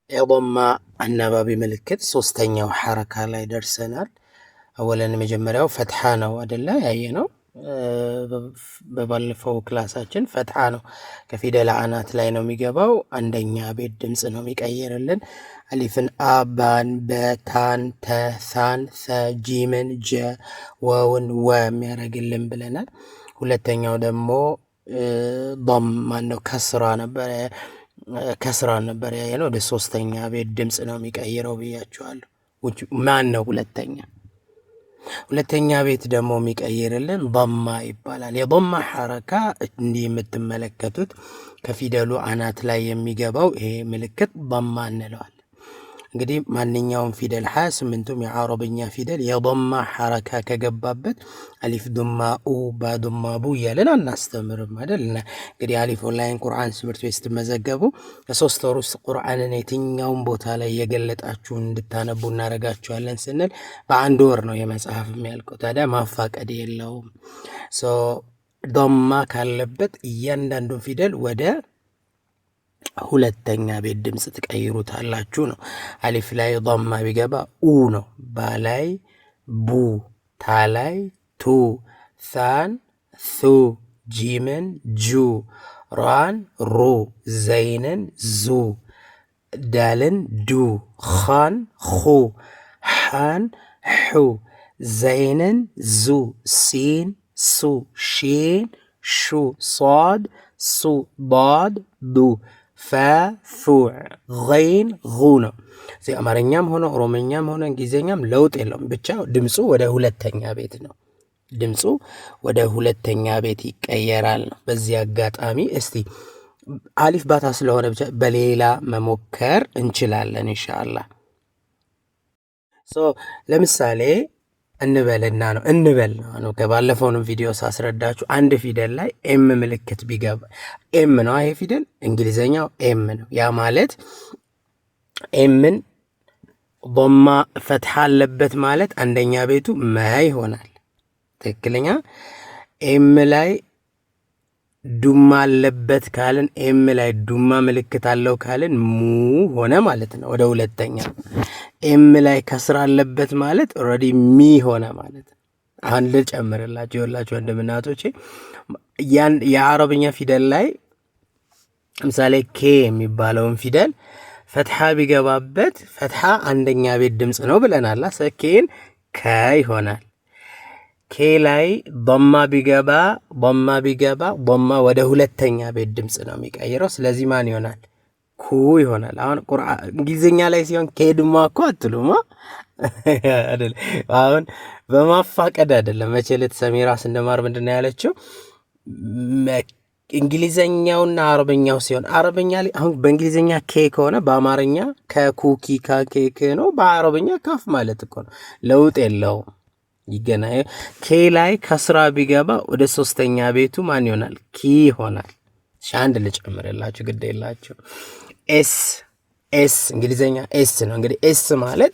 የضማ አናባቢ ምልክት ሶስተኛው ሐረካ ላይ ደርሰናል። አወለን መጀመሪያው ፈትሐ ነው አይደለ? ያየነው በባለፈው ክላሳችን ፈትሐ ነው። ከፊደል አናት ላይ ነው የሚገባው። አንደኛ ቤት ድምጽ ነው የሚቀይርልን። አሊፍን አባን በታን ተሳን ሰጂምን ጀ ወውን ወ የሚያደርግልን ብለናል። ሁለተኛው ደግሞ ضم ማነው ከስራ ነበር ያየነው። ወደ ሶስተኛ ቤት ድምጽ ነው የሚቀይረው ብያችኋለሁ። ማን ነው ሁለተኛ ቤት ደግሞ የሚቀይርልን ضማ ይባላል። የضማ ሐረካ እንዲህ የምትመለከቱት ከፊደሉ አናት ላይ የሚገባው ይሄ ምልክት ضማ እንለዋለን። እንግዲህ ማንኛውም ፊደል 28ቱም የአረብኛ ፊደል የضማ ሐረካ ከገባበት አሊፍ ዱማ ኡ ባ ዱማ ቡ እያለን አናስተምርም አይደል? እንግዲህ አሊፍ ኦንላይን ቁርአን ትምህርት ቤት ስትመዘገቡ ከሶስት ወር ውስጥ ቁርአንን የትኛውን ቦታ ላይ የገለጣችሁ እንድታነቡ እናደርጋችኋለን ስንል በአንድ ወር ነው የመጽሐፍ የሚያልቀው። ታዲያ ማፋቀድ የለውም። ضማ ካለበት እያንዳንዱን ፊደል ወደ ሁለተኛ ቤት ድምጽ ትቀይሩታላችሁ ነው። አሊፍ ላይ ضማ ቢገባ ኡ ነው። ባ ላይ ቡ፣ ታ ላይ ቱ፣ ሳን ሱ፣ ጂምን ጁ፣ ራን ሩ፣ ዘይንን ዙ፣ ዳልን ዱ፣ ኻን ኹ፣ ሓን ሑ፣ ዘይንን ዙ፣ ሲን ሱ፣ ሺን ሹ፣ ሷድ ሱ፣ ዳድ ዱ፣ ፋ ገይን ጉ ነው። አማርኛም ሆነ ኦሮምኛም ሆነ እንግሊዝኛም ለውጥ የለውም። ብቻ ድምፁ ወደ ሁለተኛ ቤት ነው። ድምፁ ወደ ሁለተኛ ቤት ይቀየራል ነው። በዚህ አጋጣሚ እስቲ አሊፍ ባታ ስለሆነ ብቻ በሌላ መሞከር እንችላለን ኢንሻአላህ። ለምሳሌ እንበልና ነው ከባለፈውንም ቪዲዮ ሳስረዳችሁ አንድ ፊደል ላይ ኤም ምልክት ቢገባ ኤም ነው ይሄ ፊደል እንግሊዘኛው ኤም ነው። ያ ማለት ኤምን ضማ ፈትሐ አለበት ማለት አንደኛ ቤቱ መ ይሆናል። ትክክለኛ ኤም ላይ ዱማ አለበት ካልን ኤም ላይ ዱማ ምልክት አለው ካልን ሙ ሆነ ማለት ነው። ወደ ሁለተኛ ኤም ላይ ከስራ አለበት ማለት ኦልሬዲ ሚ ሆነ ማለት ነው። አሁን ልጨምርላችሁ ይኸውላችሁ ወንድምናቶቼ የአረብኛ ፊደል ላይ ለምሳሌ ኬ የሚባለውን ፊደል ፈትሐ ቢገባበት ፈትሐ አንደኛ ቤት ድምጽ ነው ብለናል። ሰኬን ከ ይሆናል። ኬ ላይ ضማ ቢገባ ضማ ወደ ሁለተኛ ቤት ድምጽ ነው የሚቀይረው። ስለዚህ ማን ይሆናል? ኩ ይሆናል። አሁን እንግሊዝኛ ላይ ሲሆን ኬ ድማ እኮ አትሉማ አይደል? አሁን በማፋቀድ አይደለም። መቼለት ሰሚራ ስንማር ምንድን ነው ያለችው? እንግሊዘኛውና አረበኛው ሲሆን አረበኛ ላይ አሁን በእንግሊዝኛ ኬ ከሆነ በአማርኛ ከኩኪ ከኬክ ነው። በአረበኛ ካፍ ማለት እኮ ነው። ለውጥ የለውም። ይገናኝ ኬ ላይ ከስራ ቢገባ ወደ ሶስተኛ ቤቱ ማን ይሆናል? ኪ ይሆናል። አንድ ልጨምርላችሁ ግድ የላችሁ። ኤስ እንግሊዘኛ ኤስ ነው። እንግዲህ ኤስ ማለት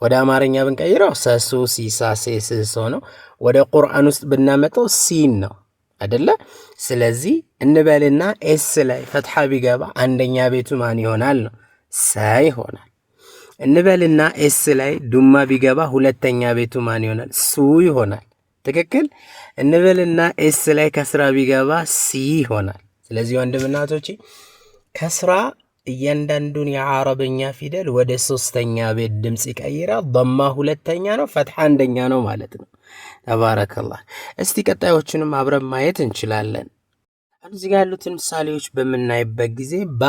ወደ አማርኛ ብንቀይረው ሰሱ ሲሳ ሴስሶ ነው። ወደ ቁርአን ውስጥ ብናመጣው ሲን ነው አይደለ? ስለዚህ እንበልና ኤስ ላይ ፈትሐ ቢገባ አንደኛ ቤቱ ማን ይሆናል ነው? ሰ ይሆናል። እንበልና ኤስ ላይ ዱማ ቢገባ ሁለተኛ ቤቱ ማን ይሆናል? ሱ ይሆናል። ትክክል። እንበልና ኤስ ላይ ከስራ ቢገባ ሲ ይሆናል። ስለዚህ ወንድምናቶቼ ከስራ እያንዳንዱን የአረብኛ ፊደል ወደ ሶስተኛ ቤት ድምጽ ይቀይራል። ضማ ሁለተኛ ነው፣ ፈትሐ አንደኛ ነው ማለት ነው። ተባረከላህ። እስቲ ቀጣዮቹንም አብረን ማየት እንችላለን። እዚህ ጋር ያሉትን ምሳሌዎች በምናይበት ጊዜ ባ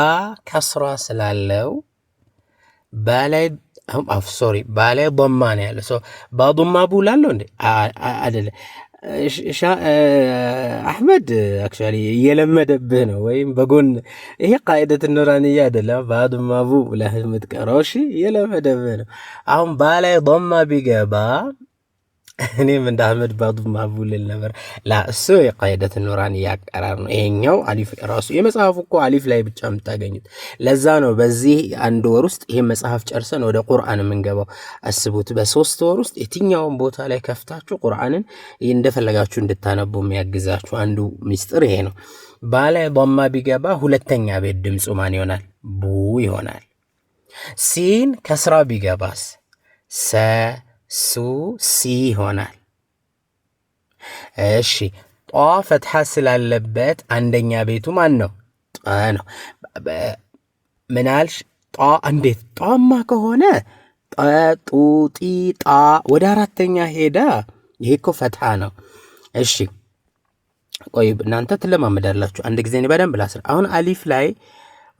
ከስራ ስላለው ባላይ ضማ ነው ያለው። ባዱማ ቡላለው እንዴ አይደለ? አህመድ አክቹአሊ እየለመደብህ ነው፣ ወይም በጎን ይሄ ቃይደት ኑራንያ አይደለም። ባዱማ ቡ ብለህ የምትቀረው እሺ፣ እየለመደብህ ነው። አሁን ባላይ ضማ ቢገባ እኔም እንደ አህመድ ባዱማ ቡ ልል ነበር። እሱ የቃይደት ኑራንያ አቀራር ነው። ይሄኛው አሊፍ ራሱ የመጽሐፉ እኮ አሊፍ ላይ ብቻ የምታገኙት። ለዛ ነው በዚህ አንድ ወር ውስጥ ይሄ መጽሐፍ ጨርሰን ወደ ቁርአን የምንገባው። አስቡት፣ በ3 ወር ውስጥ የትኛውን ቦታ ላይ ከፍታችሁ ቁርአንን እንደፈለጋችሁ እንድታነቡ የሚያግዛችሁ አንዱ ሚስጥር ይሄ ነው። ባላይ ضማ ቢገባ ሁለተኛ ቤት ድምፁ ማን ይሆናል? ቡ ይሆናል። ሲን ከስራ ቢገባስ ሰ ሱ ሲ ይሆናል። እሺ ጧ ፈትሐ ስላለበት አንደኛ ቤቱ ማን ነው? ጠ ነው። ምናልሽ ጧ እንዴት ጧማ ከሆነ ጠ ጡ ጢ ጣ ወደ አራተኛ ሄዳ። ይሄ እኮ ፈትሐ ነው። እሺ ቆይ እናንተ ትለማመዳላችሁ። አንድ ጊዜ በደንብ ላስር። አሁን አሊፍ ላይ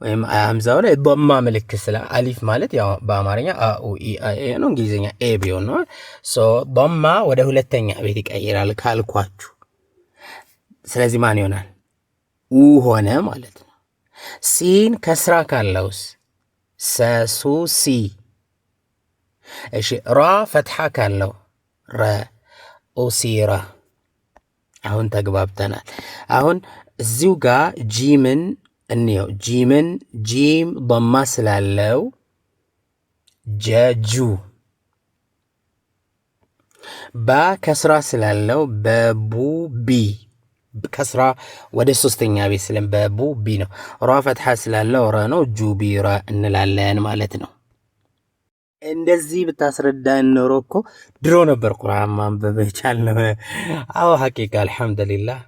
ወይም ሀምዛው ላይ ዶማ ምልክት ስለ አሊፍ ማለት ያው በአማርኛ ነው፣ እንግሊዝኛ ኤ ቢሆን ነው። ሶ ዶማ ወደ ሁለተኛ ቤት ይቀይራል ካልኳችሁ፣ ስለዚህ ማን ይሆናል? ኡ ሆነ ማለት ነው። ሲን ከስራ ካለውስ ሰሱ ሲ። እሺ ራ ፈትሐ ካለው ረ ኡሲራ። አሁን ተግባብተናል። አሁን እዚሁ ጋር ጂምን እንየው። ጂምን ጂም ዶማ ስላለው ጀጁ፣ ባ ከስራ ስላለው በቡ ቢ፣ ከስራ ወደ ሶስተኛ ቤት ስለም በቡ ቢ ነው። ራ ፈትሐ ስላለው ረ ነው፣ ጁ ቢራ እንላለን ማለት ነው። እንደዚህ ብታስረዳን ኖሮ እኮ ድሮ ነበር ቁርአን ማንበብ የቻልነው። አዎ ሐቂቃ አልሐምዱሊላህ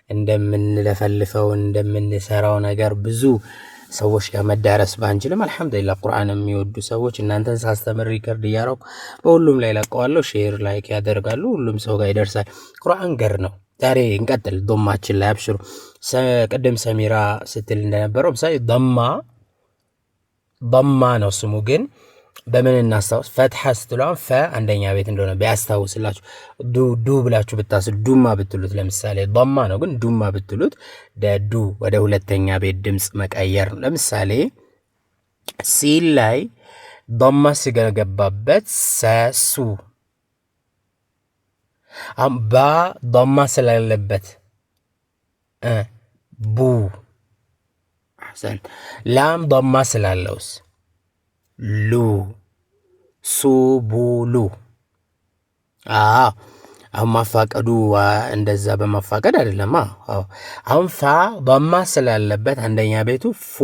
እንደምንለፈልፈው እንደምንሰራው ነገር ብዙ ሰዎች ጋር መዳረስ ባንችልም አልሐምዱሊላህ ቁርአን የሚወዱ ሰዎች እናንተን ሳስተምር ሪከርድ እያረኩ በሁሉም ላይ ለቀዋለሁ። ሼር ላይክ ያደርጋሉ፣ ሁሉም ሰው ጋር ይደርሳል። ቁርአን ገር ነው። ዛሬ እንቀጥል ዶማችን ላይ አብሽሩ። ቅድም ሰሚራ ስትል እንደነበረው ምሳሌ ዶማ ነው ስሙ፣ ግን በምን እናስታውስ? ፈትሐ ስትሏን ፈ አንደኛ ቤት እንደሆነ ቢያስታውስላችሁ ዱ ብላችሁ ብታስሉ ዱማ ብትሉት ለምሳሌ ዶማ ነው፣ ግን ዱማ ብትሉት ደዱ ወደ ሁለተኛ ቤት ድምፅ መቀየር ነው። ለምሳሌ ሲል ላይ ዶማ ሲገባበት ሰሱ፣ ባ ዶማ ስላለበት ቡ፣ ላም ዶማ ስላለውስ ሉ፣ ሱቡሉ። አሁን ማፋቀዱ እንደዛ በማፋቀድ አይደለም። አሁን ፋ ዶማ ስላለበት አንደኛ ቤቱ ፉ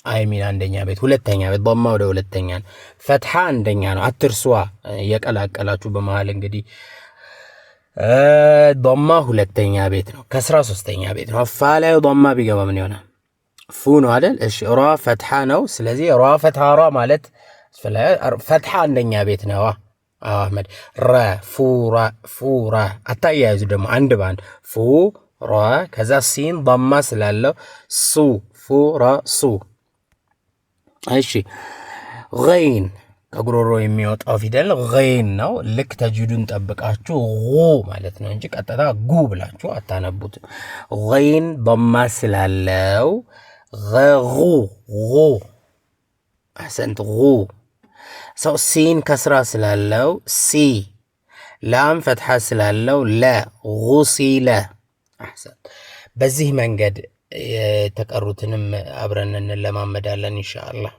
አይሚን አንደኛ ቤት፣ ሁለተኛ ቤት ዶማ ወደ ሁለተኛ ነው። ፈትሐ አንደኛ ነው፣ አትርሷ። እየቀላቀላችሁ በመሃል እንግዲህ ዶማ ሁለተኛ ቤት ነው፣ ከስራ ሶስተኛ ቤት ነው። ፋ ላይ ዶማ ቢገባ ምን ይሆናል? ፉ ነው አይደል? እሺ ራ ፈትሐ ነው። ስለዚህ ራ ፈትሐ ራ ማለት ፈትሐ አንደኛ ቤት ነው። አህመድ ራ ፉራ አታያይዙ ደግሞ አንድ ባንድ ፉ ራ፣ ከዛ ሲን ዶማ ስላለው ሱ ፉራ ሱ። እሺ ገይን ከጉሮሮ የሚወጣው ፊደል ገይን ነው። ልክ ተጅዱን ጠብቃችሁ ማለት ነው እንጂ ቀጥታ ጉ ብላችሁ አታነቡት። ገይን ዶማ ስላለው አሰንት ሰው። ሲን ከስራ ስላለው ሲ፣ ላም ፈትሐ ስላለው ለ ጉሲለ። አሰንት። በዚህ መንገድ የተቀሩትንም አብረን እንለማመዳለን ኢንሻአላህ።